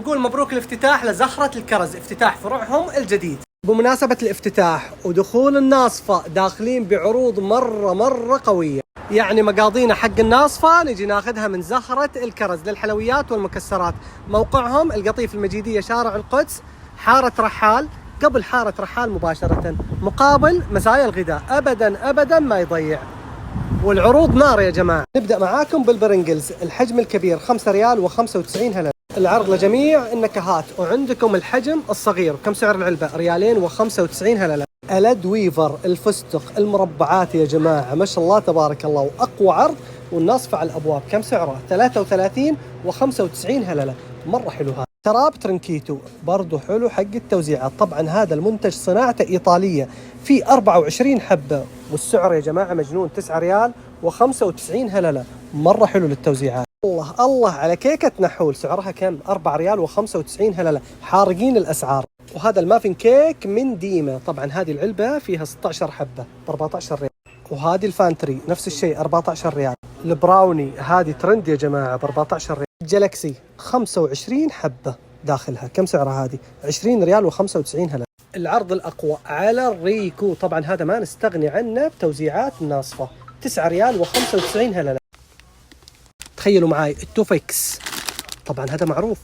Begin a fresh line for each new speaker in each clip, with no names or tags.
نقول مبروك الافتتاح لزهرة الكرز، افتتاح فروعهم الجديد. بمناسبة الافتتاح ودخول الناصفة داخلين بعروض مرة قوية، يعني مقاضينا حق الناصفة نجي ناخذها من زهرة الكرز للحلويات والمكسرات. موقعهم القطيف المجيدية، شارع القدس، حارة رحال، قبل حارة رحال مباشرة، مقابل مزايا الغذاء، أبدا ما يضيع. والعروض نار يا جماعة. نبدأ معاكم بالبرنجلز الحجم الكبير 5 ريال و95 هللة، العرض لجميع النكهات. وعندكم الحجم الصغير، كم سعر العلبة؟ ريالين و95 هللة. ألد ويفر الفستق المربعات يا جماعة، ما شاء الله تبارك الله، وأقوى عرض، والناصفة على الأبواب. كم سعره؟ 33 و95 هللة، مرة حلو هذا. شراب ترنكيتو برضو حلو حق التوزيعات. طبعا هذا المنتج صناعته إيطالية، في 24 حبة، والسعر يا جماعة مجنون، 9 ريال و95 هللة، مرة حلو للتوزيعات. الله على كيكة نحول، سعرها كم؟ 4 ريال و95 هللة، حارقين الأسعار. وهذا المافين كيك من ديمة، طبعا هذه العلبة فيها 16 حبة ب 14 ريال. وهذه الفانتري نفس الشيء 14 ريال. البراوني هذه ترند يا جماعة ب 14 ريال. جالكسي 25 حبة داخلها، كم سعرها هذه؟ 20 ريال و95 هللة. العرض الأقوى على الريكو، طبعا هذا ما نستغني عنه بتوزيعات الناصفة، 9 ريال و95 هللة. تخيلوا معاي التوفيكس، طبعا هذا معروف،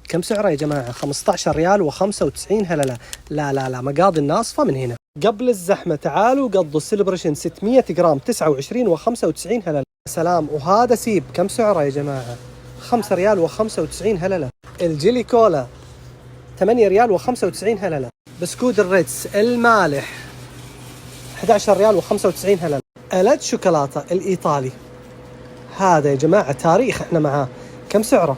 كم سعره يا جماعة؟ 15 ريال و95 هللة. لا مقاضي الناصفة من هنا. قبل الزحمة تعالوا قضوا السيلبريشن 600 جرام 29 و95 هللة. سلام. وهذا سيب، كم سعره يا جماعة؟ 5 ريال و95 هللة. الجيلي كولا 8 ريال و95 هللة. بسكوت الريتس المالح 11 ريال و95 هللة. ألد شوكولاتة الإيطالي هذا يا جماعة تاريخ احنا معاه، كم سعره؟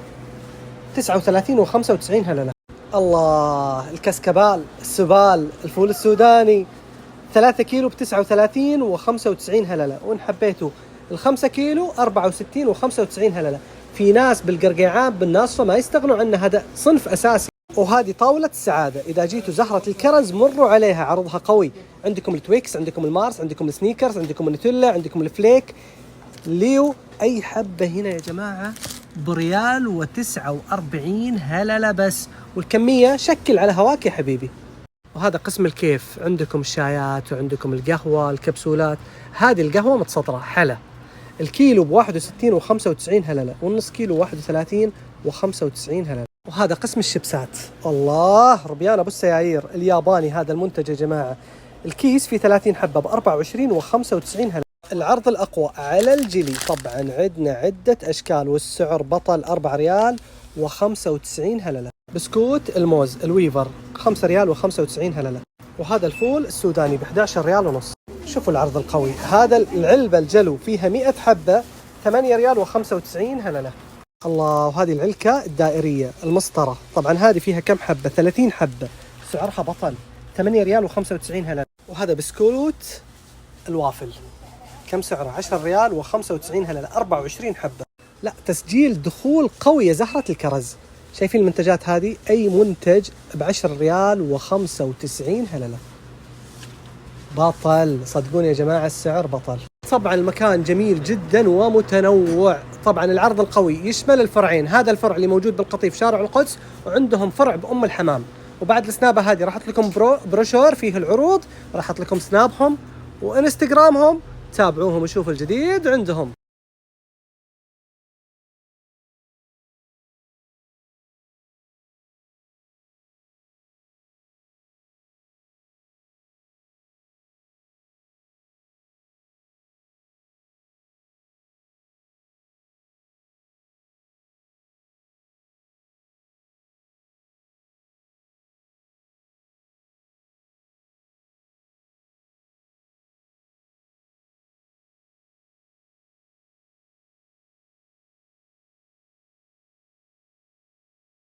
39 و95 هللة. الله، الكسكبال، السبال، الفول السوداني 3 كيلو ب 39 و95 هللة، وإن حبيتوا ال5 كيلو 64 و95 هللة. في ناس بالقرقيعان بالناصفة ما يستغنوا عنه، هذا صنف أساسي. وهذه طاولة السعادة، إذا جيتوا زهرة الكرز مروا عليها، عرضها قوي. عندكم التويكس، عندكم المارس، عندكم السنيكرز، عندكم النوتيلا، عندكم الفليك، ليو. أي حبة هنا يا جماعة بريال و49 هللة بس، والكمية شكل على هواك يا حبيبي. وهذا قسم الكيف، عندكم الشايات وعندكم القهوة، الكبسولات. هذه القهوة متسطرة حلا، الكيلو ب61 و95 هللة، والنص كيلو 31 و95 هللة. وهذا قسم الشيبسات، الله، ربيان أبو السيايير الياباني هذا المنتج يا جماعة، الكيس فيه 30 حبة ب 24 و95 هللة. العرض الأقوى على الجيلي، طبعا عندنا عدة أشكال، والسعر بطل 4 ريال و95 هللة. بسكوت الموز الويفر 5 ريال و95 هللة. وهذا الفول السوداني ب 11 ريال ونص. شوفوا العرض القوي، هذا العلبة الجلو فيها 100 حبة 8 ريال و95 هللة. الله. وهذه العلكة الدائرية المسطرة، طبعا هذه فيها كم حبة؟ 30 حبة، سعرها بطل 8 ريال و95 هللة. وهذا بسكوت الوافل، كم سعره؟ 10 ريال و95 هللة، 24 حبة. لا، تسجيل دخول قوي يا زهرة الكرز. شايفين المنتجات هذه؟ أي منتج ب10 ريال و95 هللة، بطل، صدقوني يا جماعة السعر بطل. طبعا المكان جميل جدا ومتنوع. طبعا العرض القوي يشمل الفرعين، هذا الفرع اللي موجود بالقطيف شارع القدس، وعندهم فرع بأم الحمام. وبعد السنابة هذه راح احط لكم بروشور فيه العروض، راح احط لكم سنابهم وانستغرامهم، تابعوهم وشوفوا الجديد عندهم.